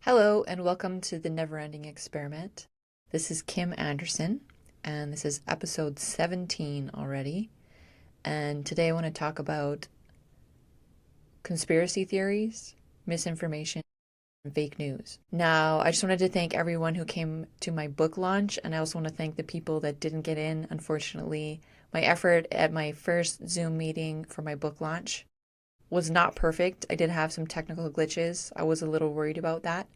Hello, and welcome to the Never Ending Experiment. This is Kim Anderson, and this is episode 17 already. And today I want to talk about conspiracy theories, misinformation, and fake news. Now, I just wanted to thank everyone who came to my book launch, and I also want to thank the people that didn't get in. Unfortunately, my effort at my first Zoom meeting for my book launch was not perfect. I did have some technical glitches. I was a little worried about that.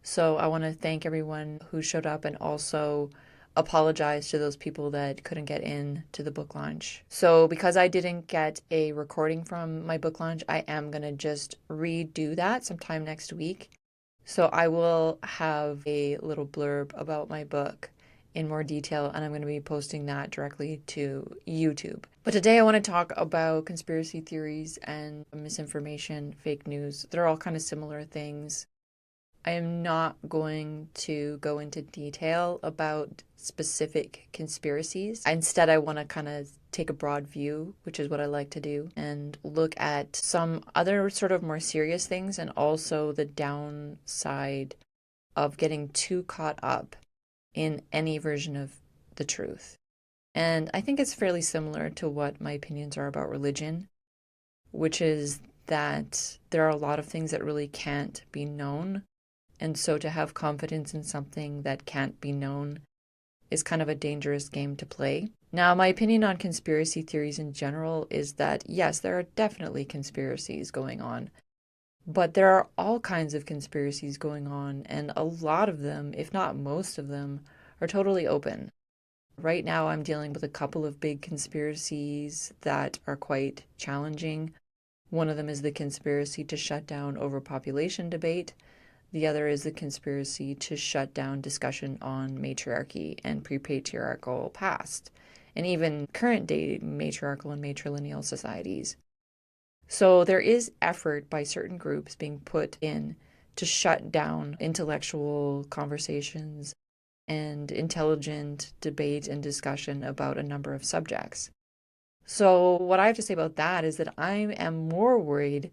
So I want to thank everyone who showed up and also apologize to those people that couldn't get in to the book launch. So because I didn't get a recording from my book launch, I am going to just redo that sometime next week. So I will have a little blurb about my book in more detail, and I'm going to be posting that directly to YouTube. But today I want to talk about conspiracy theories and misinformation, fake news. They're all kind of similar things. I am not going to go into detail about specific conspiracies. Instead, I want to kind of take a broad view, which is what I like to do, and look at some other sort of more serious things and also the downside of getting too caught up in any version of the truth. And I think it's fairly similar to what my opinions are about religion, which is that there are a lot of things that really can't be known. And so to have confidence in something that can't be known is kind of a dangerous game to play. Now, my opinion on conspiracy theories in general is that, yes, there are definitely conspiracies going on, but there are all kinds of conspiracies going on, and a lot of them, if not most of them, are totally open. Right now, I'm dealing with a couple of big conspiracies that are quite challenging. One of them is the conspiracy to shut down overpopulation debate. The other is the conspiracy to shut down discussion on matriarchy and pre-patriarchal past, and even current-day matriarchal and matrilineal societies. So there is effort by certain groups being put in to shut down intellectual conversations and intelligent debate and discussion about a number of subjects. So what I have to say about that is that I am more worried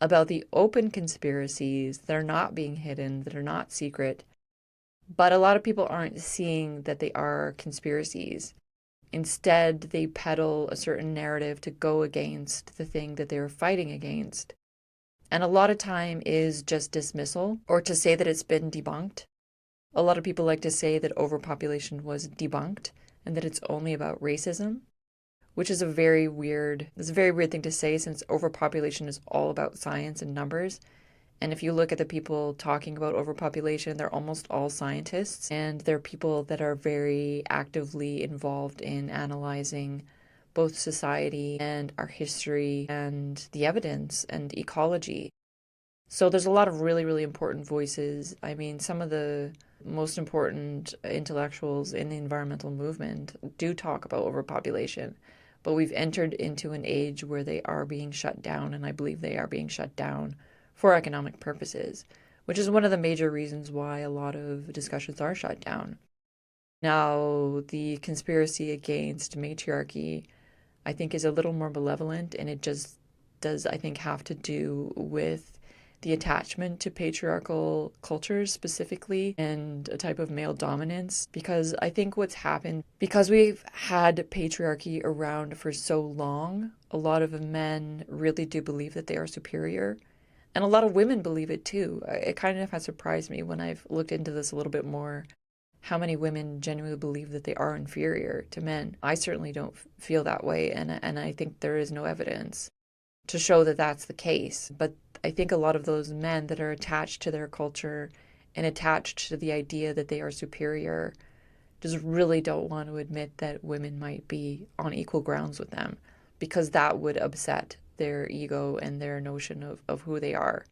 about the open conspiracies that are not being hidden, that are not secret, but a lot of people aren't seeing that they are conspiracies. Instead, they peddle a certain narrative to go against the thing that they're fighting against. And a lot of time is just dismissal or to say that it's been debunked. A lot of people like to say that overpopulation was debunked and that it's only about racism, which is a very weird thing to say since overpopulation is all about science and numbers. And if you look at the people talking about overpopulation, they're almost all scientists, and they're people that are very actively involved in analyzing both society and our history and the evidence and ecology. So there's a lot of really, really important voices. I mean, some of the most important intellectuals in the environmental movement do talk about overpopulation. But we've entered into an age where they are being shut down, and I believe they are being shut down for economic purposes, which is one of the major reasons why a lot of discussions are shut down. Now, the conspiracy against matriarchy, I think, is a little more malevolent, and it just does, I think, have to do with the attachment to patriarchal cultures specifically and a type of male dominance. Because I think what's happened, because we've had patriarchy around for so long, a lot of men really do believe that they are superior. And a lot of women believe it too. It kind of has surprised me when I've looked into this a little bit more, how many women genuinely believe that they are inferior to men. I certainly don't feel that way, and I think there is no evidence to show that that's the case. But I think a lot of those men that are attached to their culture and attached to the idea that they are superior just really don't want to admit that women might be on equal grounds with them, because that would upset their ego and their notion of who they are.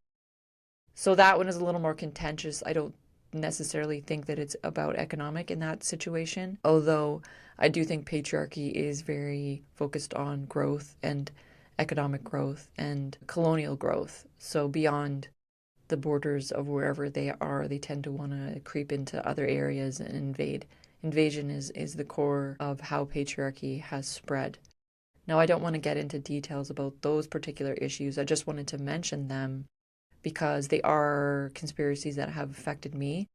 So that one is a little more contentious. I don't necessarily think that it's about economic in that situation, although I do think patriarchy is very focused on growth and economic growth and colonial growth. So beyond the borders of wherever they are, they tend to want to creep into other areas and invade. Invasion is the core of how patriarchy has spread. Now, I don't want to get into details about those particular issues. I just wanted to mention them because they are conspiracies that have affected me.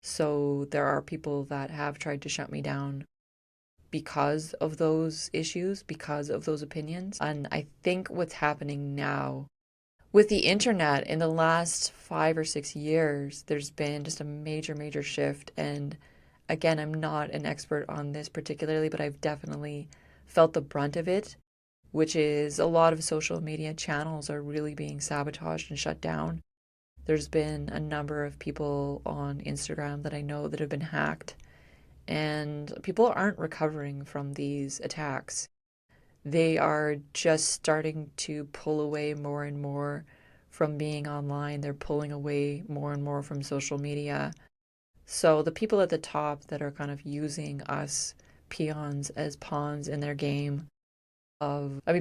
So there are people that have tried to shut me down because of those issues, because of those opinions. And I think what's happening now with the internet in the last 5 or 6 years, there's been just a major, major shift. And again, I'm not an expert on this particularly, but I've definitely felt the brunt of it, which is a lot of social media channels are really being sabotaged and shut down. There's been a number of people on Instagram that I know that have been hacked, and people aren't recovering from these attacks. They are just starting to pull away more and more from being online. They're pulling away more and more from social media. So the people at the top that are kind of using us peons as pawns in their game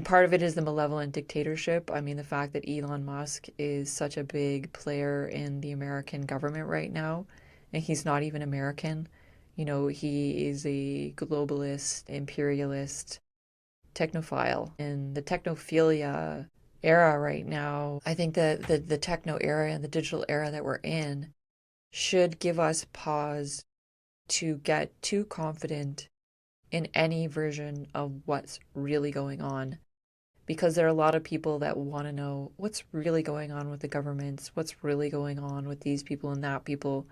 part of it is the malevolent dictatorship. I mean, the fact that Elon Musk is such a big player in the American government right now, and he's not even American. He is a globalist, imperialist, technophile. In the technophilia era right now, I think that the techno era and the digital era that we're in should give us pause to get too confident in any version of what's really going on. Because there are a lot of people that want to know what's really going on with the governments, what's really going on with these people and that people.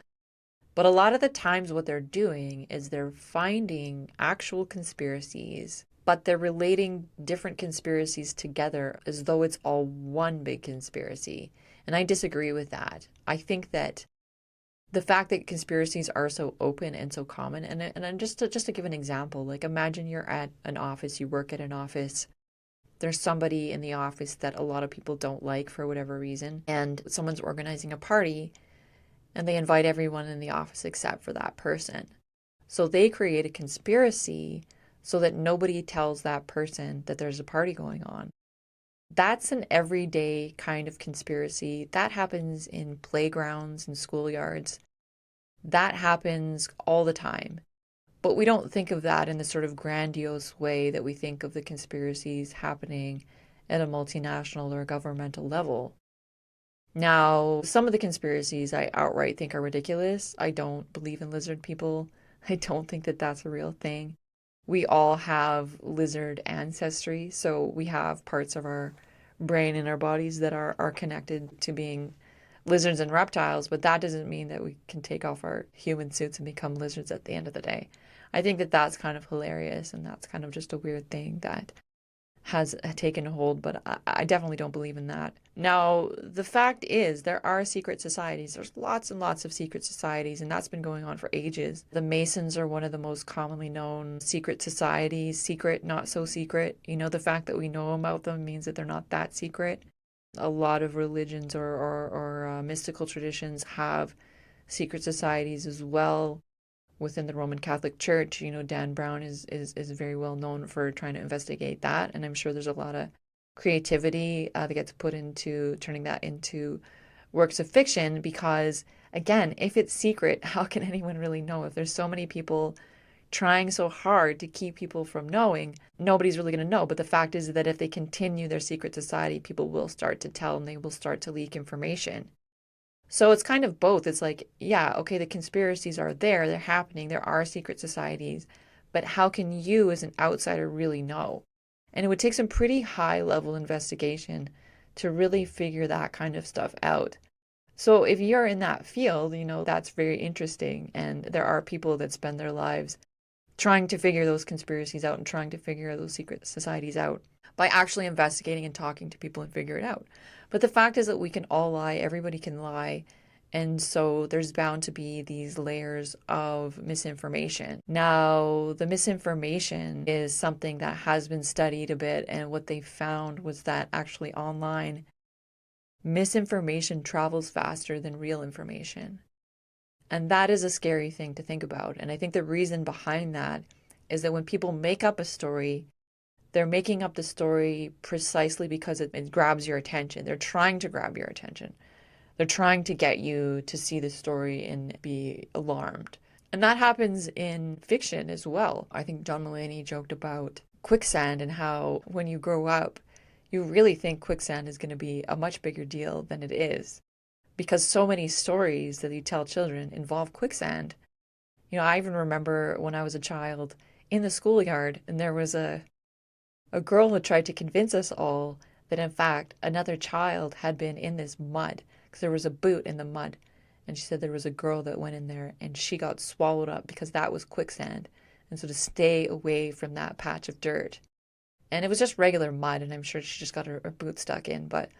But a lot of the times what they're doing is they're finding actual conspiracies, but they're relating different conspiracies together as though it's all one big conspiracy. And I disagree with that. I think that the fact that conspiracies are so open and so common, and just to give an example, like imagine you're at an office, you work at an office, there's somebody in the office that a lot of people don't like for whatever reason, and someone's organizing a party, and they invite everyone in the office except for that person. So they create a conspiracy so that nobody tells that person that there's a party going on. That's an everyday kind of conspiracy. That happens in playgrounds and schoolyards. That happens all the time. But we don't think of that in the sort of grandiose way that we think of the conspiracies happening at a multinational or governmental level. Now, some of the conspiracies I outright think are ridiculous. I don't believe in lizard people. I don't think that that's a real thing. We all have lizard ancestry, so we have parts of our brain and our bodies that are connected to being lizards and reptiles, but that doesn't mean that we can take off our human suits and become lizards at the end of the day. I think that that's kind of hilarious, and that's kind of just a weird thing that has taken hold, but I definitely don't believe in that. Now, the fact is, there are secret societies. There's lots and lots of secret societies, and that's been going on for ages. The Masons are one of the most commonly known secret societies. Secret, not so secret. The fact that we know about them means that they're not that secret. A lot of religions or mystical traditions have secret societies as well. Within the Roman Catholic Church, Dan Brown is very well known for trying to investigate that. And I'm sure there's a lot of creativity that gets put into turning that into works of fiction because, again, if it's secret, how can anyone really know? If there's so many people trying so hard to keep people from knowing, nobody's really going to know. But the fact is that if they continue their secret society, people will start to tell and they will start to leak information. So it's kind of both. It's like, yeah, okay, the conspiracies are there, they're happening, there are secret societies, but how can you as an outsider really know? And it would take some pretty high level investigation to really figure that kind of stuff out. So if you're in that field, that's very interesting. And there are people that spend their lives trying to figure those conspiracies out and trying to figure those secret societies out by actually investigating and talking to people and figure it out. But the fact is that we can all lie, everybody can lie, and so there's bound to be these layers of misinformation. Now, the misinformation is something that has been studied a bit, and what they found was that actually online, misinformation travels faster than real information. And that is a scary thing to think about. And I think the reason behind that is that when people make up a story, they're making up the story precisely because it grabs your attention. They're trying to grab your attention. They're trying to get you to see the story and be alarmed. And that happens in fiction as well. I think John Mulaney joked about quicksand and how when you grow up, you really think quicksand is going to be a much bigger deal than it is. because so many stories that you tell children involve quicksand. I even remember when I was a child in the schoolyard, and there was a girl who tried to convince us all that, in fact, another child had been in this mud because there was a boot in the mud. And she said there was a girl that went in there and she got swallowed up because that was quicksand. And so to stay away from that patch of dirt. And it was just regular mud, and I'm sure she just got her boot stuck in. But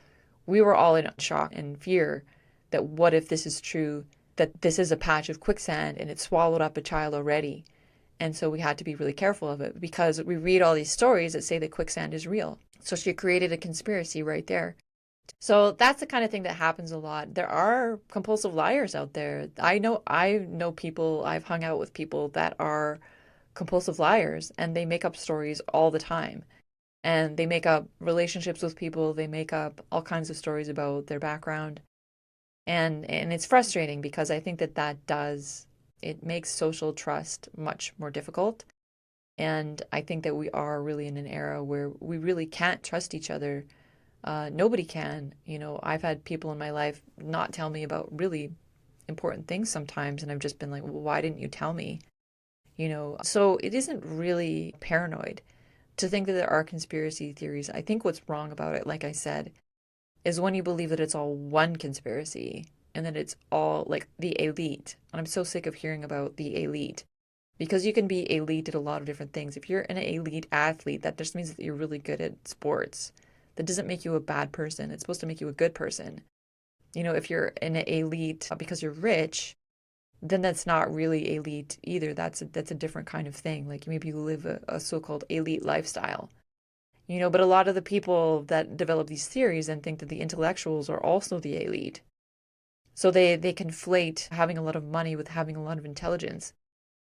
we were all in shock and fear that what if this is true, that this is a patch of quicksand and it swallowed up a child already. And so we had to be really careful of it because we read all these stories that say that quicksand is real. So she created a conspiracy right there. So that's the kind of thing that happens a lot. There are compulsive liars out there. I know people, I've hung out with people that are compulsive liars, and they make up stories all the time. And they make up relationships with people, they make up all kinds of stories about their background. And it's frustrating because I think that it makes social trust much more difficult. And I think that we are really in an era where we really can't trust each other. Nobody can. I've had people in my life not tell me about really important things sometimes, and I've just been like, well, why didn't you tell me? So it isn't really paranoid to think that there are conspiracy theories. I think what's wrong about it, like I said, is when you believe that it's all one conspiracy and that it's all like the elite. And I'm so sick of hearing about the elite because you can be elite at a lot of different things. If you're an elite athlete, that just means that you're really good at sports. That doesn't make you a bad person. It's supposed to make you a good person. If you're an elite because you're rich, then that's not really elite either. That's a different kind of thing. Like maybe you live a so-called elite lifestyle. But a lot of the people that develop these theories and think that the intellectuals are also the elite. So they conflate having a lot of money with having a lot of intelligence.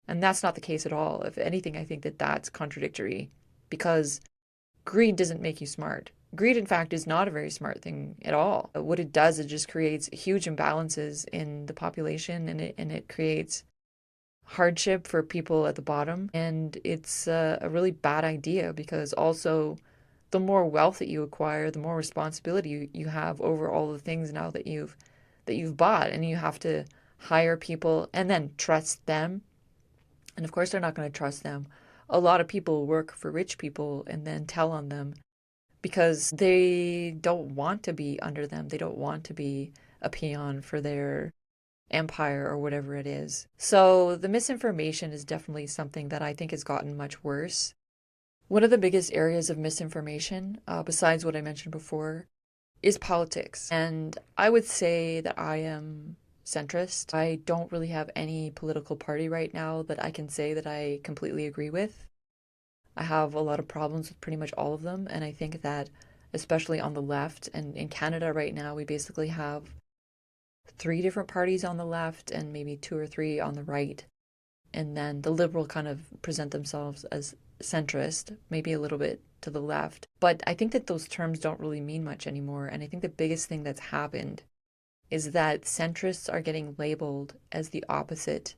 And that's not the case at all. If anything, I think that that's contradictory because greed doesn't make you smart. Greed, in fact, is not a very smart thing at all. What it does, it just creates huge imbalances in the population, and it creates hardship for people at the bottom. And it's a really bad idea because also the more wealth that you acquire, the more responsibility you have over all the things now that you've bought, and you have to hire people and then trust them. And of course, they're not going to trust them. A lot of people work for rich people and then tell on them because they don't want to be under them. They don't want to be a peon for their empire or whatever it is. So the misinformation is definitely something that I think has gotten much worse. One of the biggest areas of misinformation, besides what I mentioned before, is politics. And I would say that I am centrist. I don't really have any political party right now that I can say that I completely agree with. I have a lot of problems with pretty much all of them, and I think that especially on the left, and in Canada right now, we basically have 3 different parties on the left and maybe 2 or 3 on the right. And then the Liberal kind of present themselves as centrist, maybe a little bit to the left. But I think that those terms don't really mean much anymore. And I think the biggest thing that's happened is that centrists are getting labeled as the opposite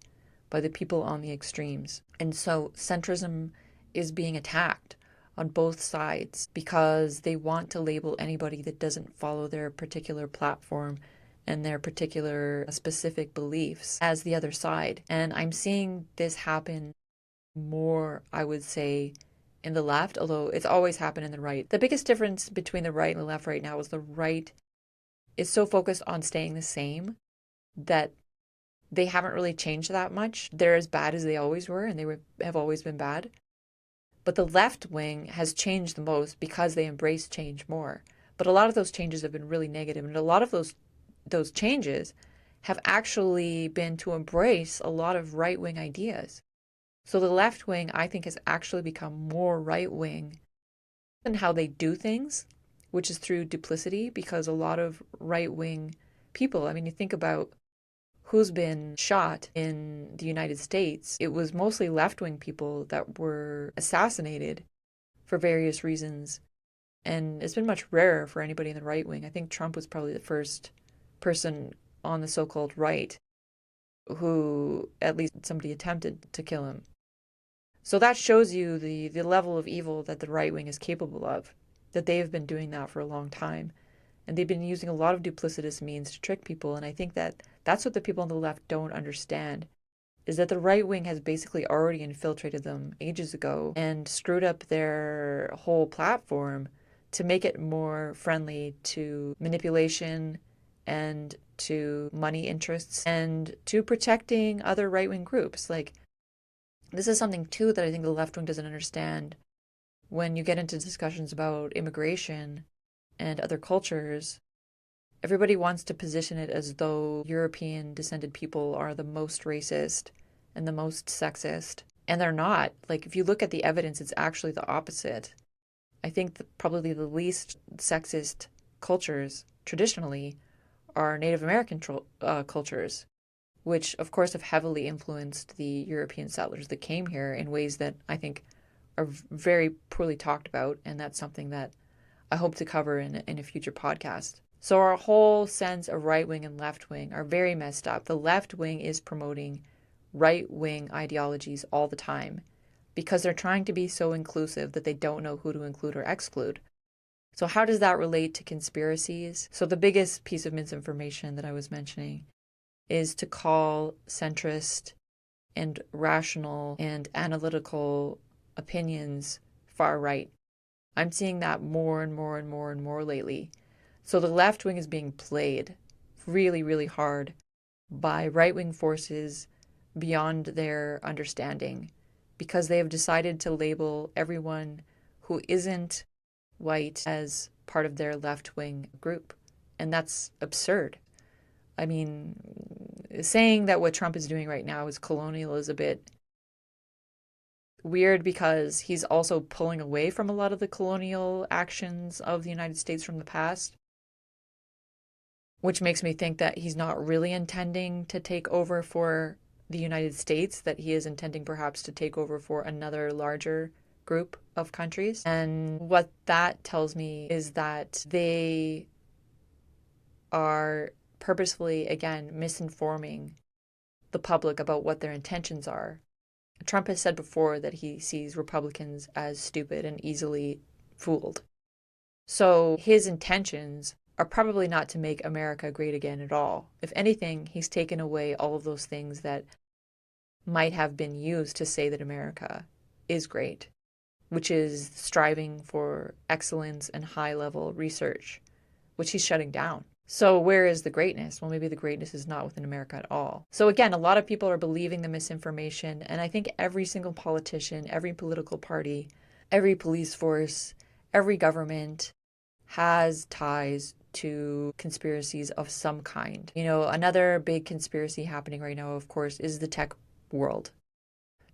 by the people on the extremes. And so centrism is being attacked on both sides because they want to label anybody that doesn't follow their particular platform and their particular specific beliefs as the other side. And I'm seeing this happen more, I would say, in the left, although it's always happened in the right. The biggest difference between the right and the left right now is the right is so focused on staying the same that they haven't really changed that much. They're as bad as they always were, and have always been bad. But the left wing has changed the most because they embrace change more. But a lot of those changes have been really negative, and a lot of those changes have actually been to embrace a lot of right-wing ideas. So the left wing, I think, has actually become more right-wing in how they do things, which is through duplicity, because a lot of right-wing people, I mean, you think about who's been shot in the United States, it was mostly left-wing people that were assassinated for various reasons. And it's been much rarer for anybody in the right wing. I think Trump was probably the first person on the so-called right who at least somebody attempted to kill him. So that shows you the level of evil that the right wing is capable of, that they have been doing that for a long time. And they've been using a lot of duplicitous means to trick people. And I think that that's what the people on the left don't understand, is that the right wing has basically already infiltrated them ages ago and screwed up their whole platform to make it more friendly to manipulation and to money interests and to protecting other right wing groups. Like, this is something too that I think the left wing doesn't understand. When you get into discussions about immigration and other cultures, everybody wants to position it as though European descended people are the most racist and the most sexist. And they're not. Like, if you look at the evidence, it's actually the opposite. I think probably the least sexist cultures traditionally are Native American cultures, which of course have heavily influenced the European settlers that came here in ways that I think are very poorly talked about. And that's something that I hope to cover in a future podcast. So our whole sense of right wing and left wing are very messed up. The left wing is promoting right wing ideologies all the time because they're trying to be so inclusive that they don't know who to include or exclude. So how does that relate to conspiracies? So the biggest piece of misinformation that I was mentioning is to call centrist and rational and analytical opinions far right. I'm seeing that more and more and more and more lately. So the left wing is being played really, really hard by right-wing forces beyond their understanding because they have decided to label everyone who isn't white as part of their left-wing group. And that's absurd. I mean, saying that what Trump is doing right now is colonial is a bit weird because he's also pulling away from a lot of the colonial actions of the United States from the past, which makes me think that he's not really intending to take over for the United States, that he is intending perhaps to take over for another larger group of countries. And what that tells me is that they are purposefully, again, misinforming the public about what their intentions are. Trump has said before that he sees Republicans as stupid and easily fooled. So his intentions are probably not to make America great again at all. If anything, he's taken away all of those things that might have been used to say that America is great, which is striving for excellence and high-level research, which he's shutting down. So where is the greatness? Well, maybe the greatness is not within America at all. So again, a lot of people are believing the misinformation, and I think every single politician, every political party, every police force, every government has ties to conspiracies of some kind. You know, another big conspiracy happening right now, of course, is the tech world.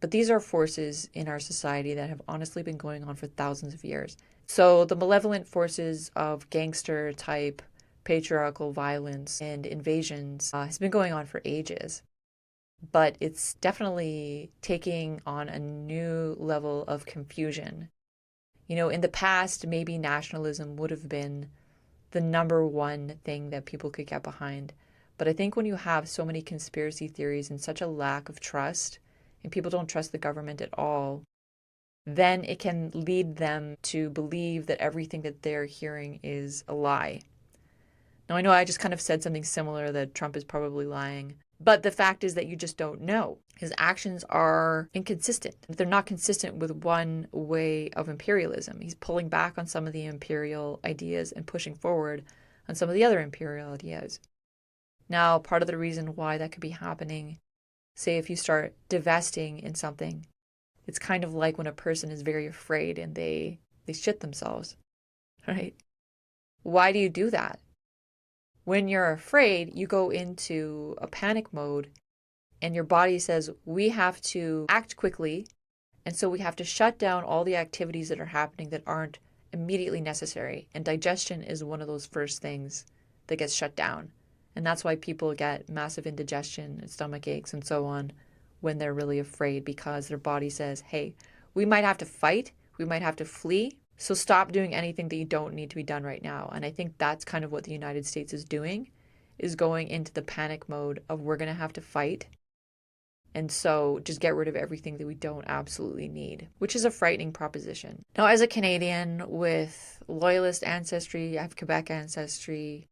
But these are forces in our society that have honestly been going on for thousands of years. So the malevolent forces of gangster type patriarchal violence and invasions has been going on for ages. But it's definitely taking on a new level of confusion. You know, in the past, maybe nationalism would have been the number one thing that people could get behind. But I think when you have so many conspiracy theories and such a lack of trust, and people don't trust the government at all, then it can lead them to believe that everything that they're hearing is a lie. Now, I know I just kind of said something similar, that Trump is probably lying, but the fact is that you just don't know. His actions are inconsistent. They're not consistent with one way of imperialism. He's pulling back on some of the imperial ideas and pushing forward on some of the other imperial ideas. Now, part of the reason why that could be happening, say if you start divesting in something, it's kind of like when a person is very afraid and they shit themselves, right? Why do you do that? When you're afraid, you go into a panic mode and your body says, we have to act quickly. And so we have to shut down all the activities that are happening that aren't immediately necessary. And digestion is one of those first things that gets shut down. And that's why people get massive indigestion and stomach aches and so on when they're really afraid, because their body says, hey, we might have to fight, we might have to flee. So stop doing anything that you don't need to be done right now. And I think that's kind of what the United States is doing, is going into the panic mode of we're going to have to fight. And so just get rid of everything that we don't absolutely need, which is a frightening proposition. Now, as a Canadian with Loyalist ancestry, I have Quebec ancestry,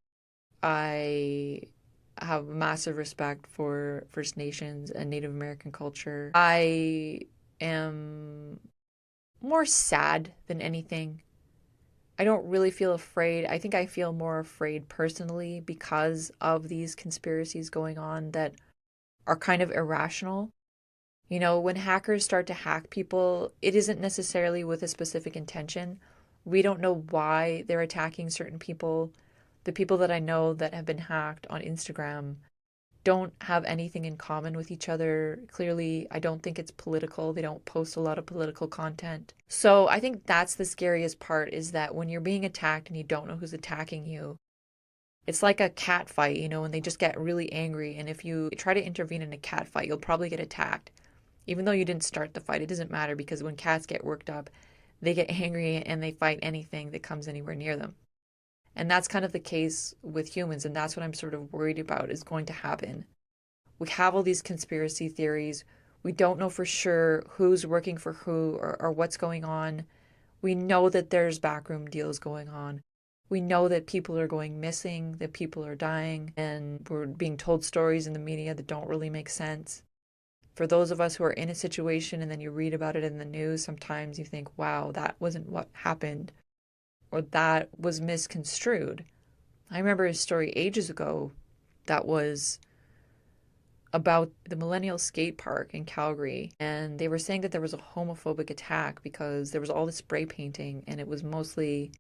I have massive respect for First Nations and Native American culture. I am more sad than anything. I don't really feel afraid. I think I feel more afraid personally because of these conspiracies going on that are kind of irrational. You know, when hackers start to hack people, it isn't necessarily with a specific intention. We don't know why they're attacking certain people. The people that I know that have been hacked on Instagram don't have anything in common with each other. Clearly, I don't think it's political. They don't post a lot of political content. So I think that's the scariest part, is that when you're being attacked and you don't know who's attacking you, it's like a cat fight, you know, and they just get really angry. And if you try to intervene in a cat fight, you'll probably get attacked. Even though you didn't start the fight, it doesn't matter, because when cats get worked up, they get angry and they fight anything that comes anywhere near them. And that's kind of the case with humans, and that's what I'm sort of worried about is going to happen. We have all these conspiracy theories. We don't know for sure who's working for who, or what's going on. We know that there's backroom deals going on. We know that people are going missing, that people are dying, and we're being told stories in the media that don't really make sense. For those of us who are in a situation and then you read about it in the news, sometimes you think, wow, that wasn't what happened, or that was misconstrued. I remember a story ages ago that was about the Millennial Skate Park in Calgary, and they were saying that there was a homophobic attack because there was all this spray painting and it was mostly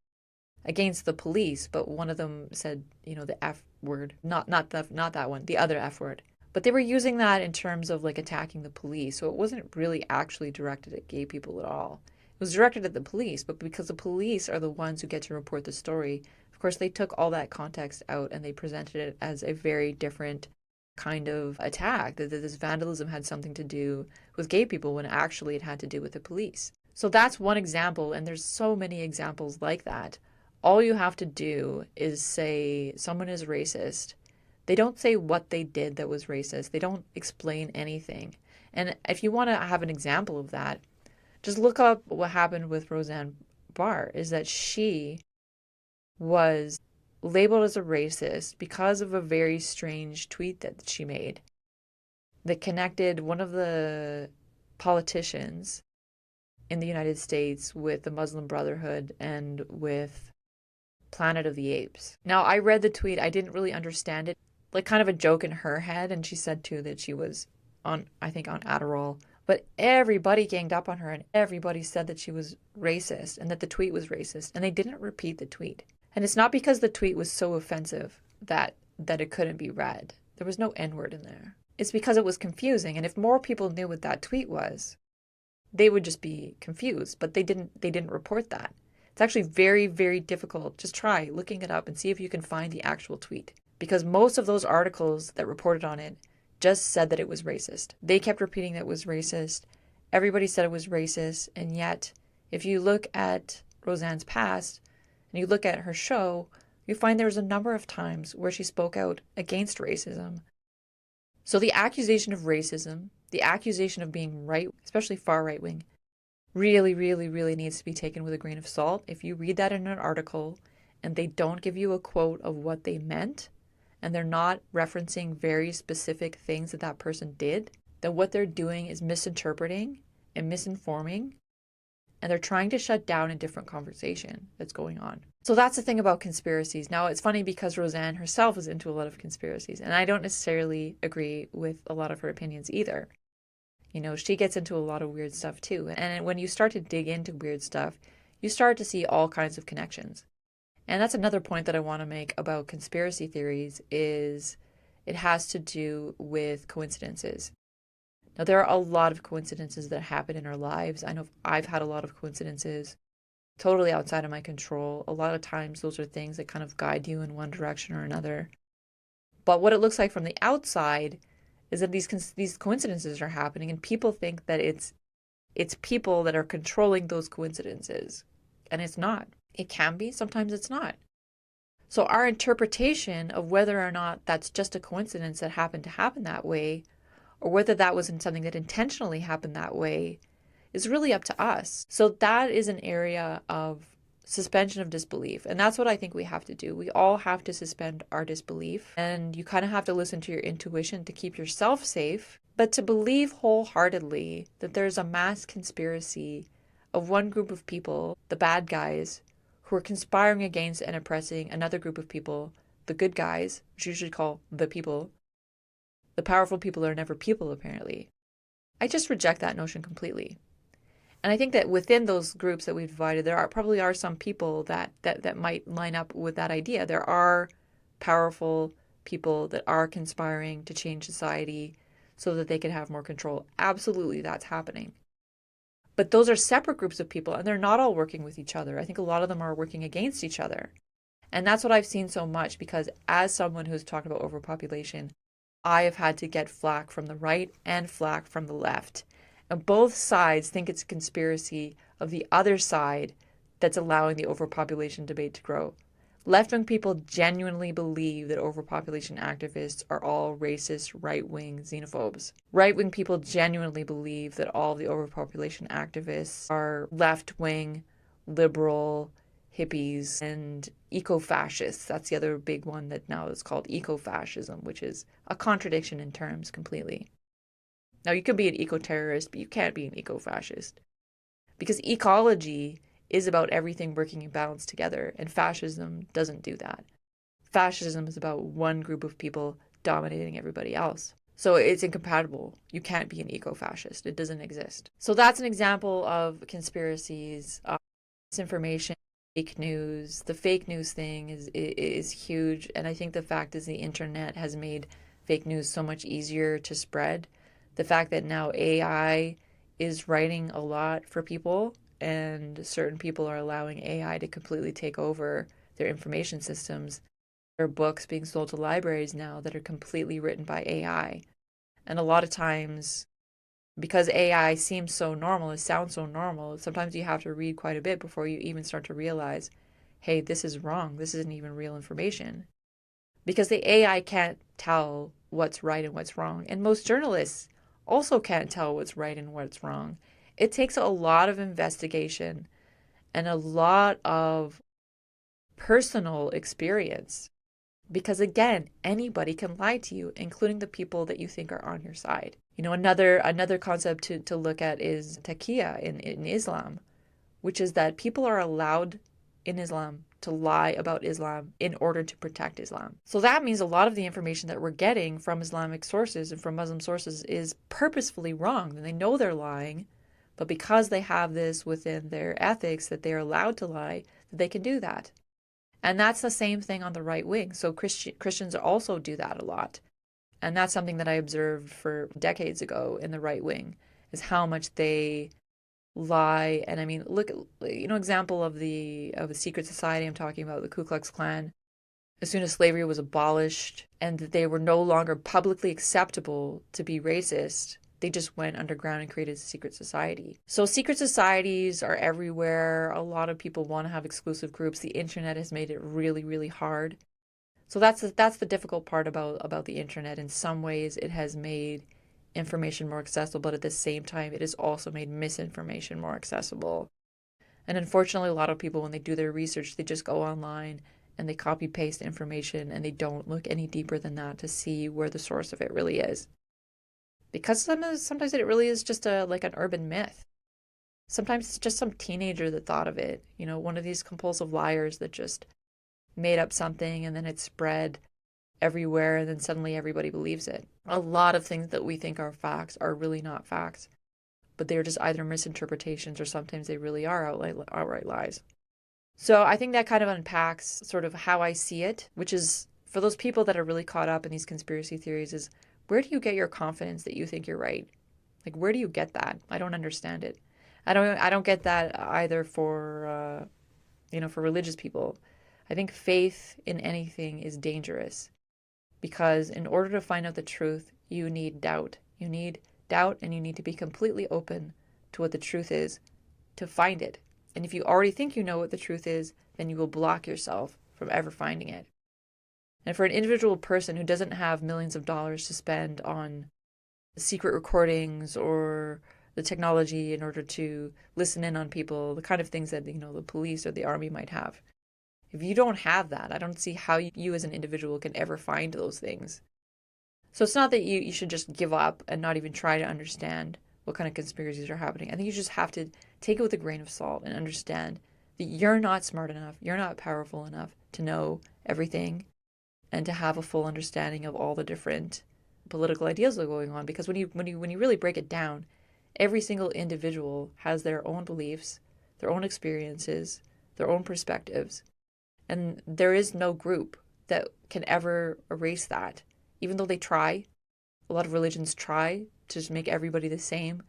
against the police, but one of them said, you know, the F word, not that one, the other F word. But they were using that in terms of like attacking the police, so it wasn't really actually directed at gay people at all. It was directed at the police, but because the police are the ones who get to report the story, of course, they took all that context out and they presented it as a very different kind of attack, that this vandalism had something to do with gay people when actually it had to do with the police. So that's one example, and there's so many examples like that. All you have to do is say someone is racist. They don't say what they did that was racist. They don't explain anything. And if you want to have an example of that, just look up what happened with Roseanne Barr, is that she was labeled as a racist because of a very strange tweet that she made that connected one of the politicians in the United States with the Muslim Brotherhood and with Planet of the Apes. Now, I read the tweet. I didn't really understand it. Like kind of a joke in her head. And she said too that she was on, I think, on Adderall. But everybody ganged up on her and everybody said that she was racist and that the tweet was racist. And they didn't repeat the tweet. And it's not because the tweet was so offensive that it couldn't be read. There was no N-word in there. It's because it was confusing. And if more people knew what that tweet was, they would just be confused. But they didn't report that. It's actually very, very difficult. Just try looking it up and see if you can find the actual tweet. Because most of those articles that reported on it just said that it was racist. They kept repeating that it was racist. Everybody said it was racist. And yet, if you look at Roseanne's past and you look at her show, you find there was a number of times where she spoke out against racism. So the accusation of racism, the accusation of being right, especially far right wing, really, really, really needs to be taken with a grain of salt. If you read that in an article and they don't give you a quote of what they meant, and they're not referencing very specific things that that person did, then what they're doing is misinterpreting and misinforming, and they're trying to shut down a different conversation that's going on. So that's the thing about conspiracies. Now, it's funny because Roseanne herself is into a lot of conspiracies, and I don't necessarily agree with a lot of her opinions either. You know, she gets into a lot of weird stuff too. And when you start to dig into weird stuff, you start to see all kinds of connections. And that's another point that I want to make about conspiracy theories is it has to do with coincidences. Now, there are a lot of coincidences that happen in our lives. I know I've had a lot of coincidences totally outside of my control. A lot of times those are things that kind of guide you in one direction or another. But what it looks like from the outside is that these coincidences are happening and people think that it's people that are controlling those coincidences. And it's not. It can be, sometimes it's not. So our interpretation of whether or not that's just a coincidence that happened to happen that way or whether that wasn't something that intentionally happened that way is really up to us. So that is an area of suspension of disbelief. And that's what I think we have to do. We all have to suspend our disbelief. And you kind of have to listen to your intuition to keep yourself safe, but to believe wholeheartedly that there's a mass conspiracy of one group of people, the bad guys, who are conspiring against and oppressing another group of people, the good guys, which you usually call the people. The powerful people are never people, apparently. I just reject that notion completely. And I think that within those groups that we've divided, probably are some people that might line up with that idea. There are powerful people that are conspiring to change society so that they can have more control. Absolutely, that's happening. But those are separate groups of people, and they're not all working with each other. I think a lot of them are working against each other. And that's what I've seen so much, because as someone who's talked about overpopulation, I have had to get flack from the right and flack from the left. And both sides think it's a conspiracy of the other side that's allowing the overpopulation debate to grow. Left-wing people genuinely believe that overpopulation activists are all racist, right-wing xenophobes. Right-wing people genuinely believe that all the overpopulation activists are left-wing, liberal, hippies, and eco-fascists. That's the other big one that now is called eco-fascism, which is a contradiction in terms completely. Now, you can be an eco-terrorist, but you can't be an eco-fascist. Because ecology is about everything working in balance together, and fascism doesn't do that. Fascism is about one group of people dominating everybody else. So it's incompatible. You can't be an eco-fascist. It doesn't exist. So that's an example of conspiracies, misinformation, fake news. The fake news thing is huge, and I think the fact is the internet has made fake news so much easier to spread. The fact that now AI is writing a lot for people, and certain people are allowing AI to completely take over their information systems. There are books being sold to libraries now that are completely written by AI. And a lot of times, because AI seems so normal, it sounds so normal, sometimes you have to read quite a bit before you even start to realize, hey, this is wrong. This isn't even real information. Because the AI can't tell what's right and what's wrong. And most journalists also can't tell what's right and what's wrong. It takes a lot of investigation and a lot of personal experience, because again, anybody can lie to you, including the people that you think are on your side. You know, another concept to look at is taqiyya in Islam, which is that people are allowed in Islam to lie about Islam in order to protect Islam. So that means a lot of the information that we're getting from Islamic sources and from Muslim sources is purposefully wrong. And they know they're lying, but because they have this within their ethics that they're allowed to lie, they can do that. And that's the same thing on the right wing. So Christians also do that a lot. And that's something that I observed for decades ago in the right wing, is how much they lie. And I mean, look, example of a secret society I'm talking about, the Ku Klux Klan. As soon as slavery was abolished and they were no longer publicly acceptable to be racist, they just went underground and created a secret society. So secret societies are everywhere. A lot of people want to have exclusive groups. The internet has made it really, really hard. So that's the difficult part about the internet. In some ways, it has made information more accessible, but at the same time, it has also made misinformation more accessible. And unfortunately, a lot of people, when they do their research, they just go online and they copy paste information and they don't look any deeper than that to see where the source of it really is. Because sometimes it really is just like an urban myth. Sometimes it's just some teenager that thought of it. You know, one of these compulsive liars that just made up something and then it spread everywhere and then suddenly everybody believes it. A lot of things that we think are facts are really not facts, but they're just either misinterpretations or sometimes they really are outright lies. So I think that kind of unpacks sort of how I see it, which is for those people that are really caught up in these conspiracy theories is, where do you get your confidence that you think you're right? Like, where do you get that? I don't understand it. I don't get that either for religious people. I think faith in anything is dangerous because in order to find out the truth, you need doubt. You need doubt and you need to be completely open to what the truth is to find it. And if you already think you know what the truth is, then you will block yourself from ever finding it. And for an individual person who doesn't have millions of dollars to spend on secret recordings or the technology in order to listen in on people, the kind of things that, the police or the army might have. If you don't have that, I don't see how you as an individual can ever find those things. So it's not that you should just give up and not even try to understand what kind of conspiracies are happening. I think you just have to take it with a grain of salt and understand that you're not smart enough, you're not powerful enough to know everything and to have a full understanding of all the different political ideas that are going on. Because when you really break it down, every single individual has their own beliefs, their own experiences, their own perspectives, and there is no group that can ever erase that. Even though they try, a lot of religions try to just make everybody the same.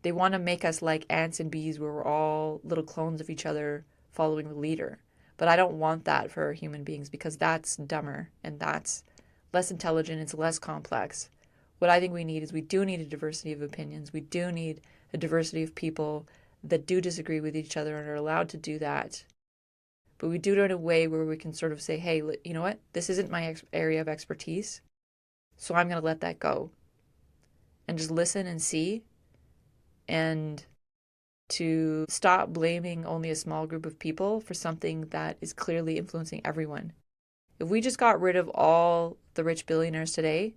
They want to make us like ants and bees where we're all little clones of each other following the leader. But I don't want that for human beings because that's dumber and that's less intelligent, it's less complex. What I think we need is we do need a diversity of opinions. We do need a diversity of people that do disagree with each other and are allowed to do that. But we do it in a way where we can sort of say, hey, you know what? This isn't my area of expertise, so I'm going to let that go. And just listen and see, and to stop blaming only a small group of people for something that is clearly influencing everyone. If we just got rid of all the rich billionaires today,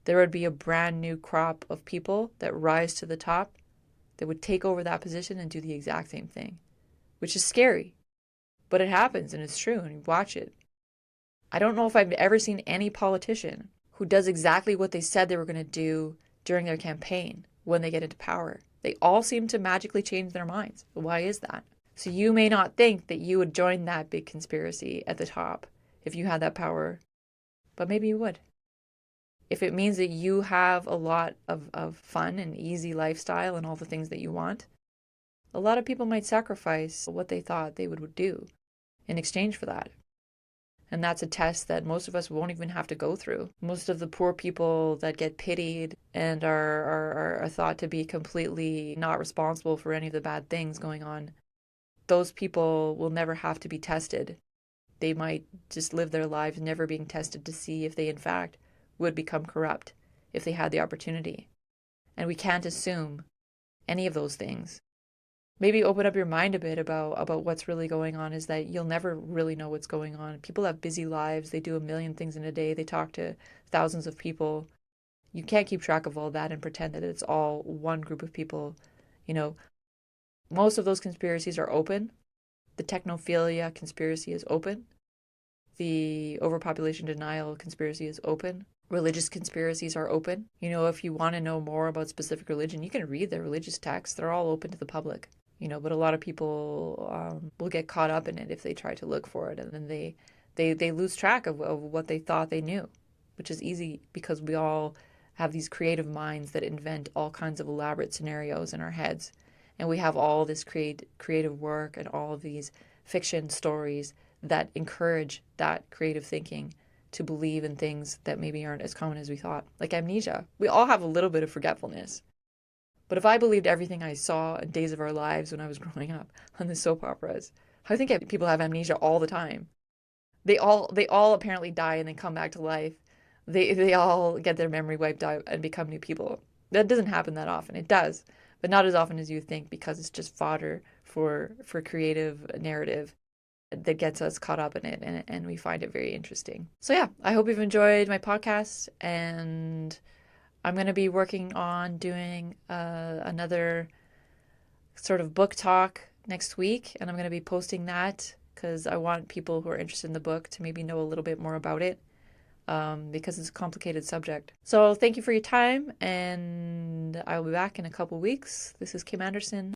there would be a brand new crop of people that rise to the top that would take over that position and do the exact same thing, which is scary. But it happens and it's true and you watch it. I don't know if I've ever seen any politician who does exactly what they said they were going to do during their campaign when they get into power. They all seem to magically change their minds. Why is that? So you may not think that you would join that big conspiracy at the top if you had that power, but maybe you would. If it means that you have a lot of fun and easy lifestyle and all the things that you want, a lot of people might sacrifice what they thought they would do in exchange for that. And that's a test that most of us won't even have to go through. Most of the poor people that get pitied and are thought to be completely not responsible for any of the bad things going on, those people will never have to be tested. They might just live their lives never being tested to see if they in fact would become corrupt if they had the opportunity. And we can't assume any of those things. Maybe open up your mind a bit about what's really going on, is that you'll never really know what's going on. People have busy lives. They do a million things in a day. They talk to thousands of people. You can't keep track of all that and pretend that it's all one group of people. Most of those conspiracies are open. The technophilia conspiracy is open. The overpopulation denial conspiracy is open. Religious conspiracies are open. If you want to know more about specific religion, you can read the religious texts. They're all open to the public. But a lot of people will get caught up in it if they try to look for it, and then they lose track of what they thought they knew, which is easy because we all have these creative minds that invent all kinds of elaborate scenarios in our heads, and we have all this creative work and all of these fiction stories that encourage that creative thinking to believe in things that maybe aren't as common as we thought, like amnesia. We all have a little bit of forgetfulness. But if I believed everything I saw in Days of Our Lives when I was growing up on the soap operas, I think people have amnesia all the time. They all apparently die and then come back to life. They all get their memory wiped out and become new people. That doesn't happen that often. It does, but not as often as you think, because it's just fodder for creative narrative that gets us caught up in it, and we find it very interesting. So yeah, I hope you've enjoyed my podcast, and I'm going to be working on doing another sort of book talk next week, and I'm going to be posting that because I want people who are interested in the book to maybe know a little bit more about it, because it's a complicated subject. So thank you for your time, and I will be back in a couple weeks. This is Kim Anderson.